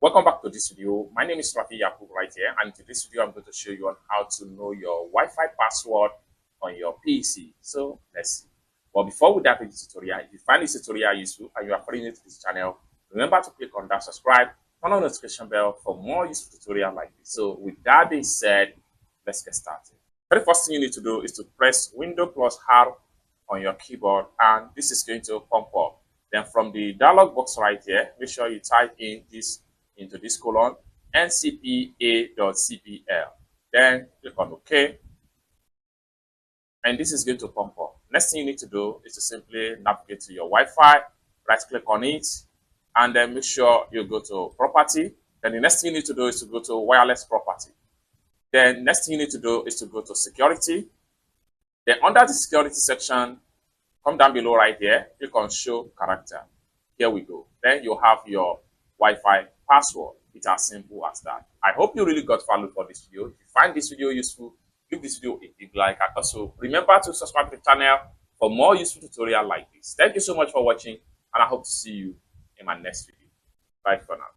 Welcome back to this video. My name is Rafi Yakub right here, and in this video I'm going to show you on how to know your Wi-Fi password on your PC. So let's see. But before we dive into the tutorial, if you find this tutorial useful and you are new to this channel, remember to click on that subscribe, turn on the notification bell for more useful tutorials like this. So with that being said, let's get started. Very first thing you need to do is to press Windows plus R on your keyboard, and this is going to pop up. Then from the dialog box right here, make sure you type in this into this colon ncpa.cpl. Then click on OK, and this is going to pop up. Next thing you need to do is to simply navigate to your Wi-Fi, right click on it, and then make sure you go to property. Then the next thing you need to do is to go to wireless property. Then next thing you need to do is to go to security. Then under the security section, come down below right here, click on show character. Here we go. Then you have your Wi-Fi password. It's as simple as that. I hope you really got value for this video. If you find this video useful, give this video a big like, and also remember to subscribe to the channel for more useful tutorials like this. Thank you so much for watching, and I hope to see you in my next video. Bye for now.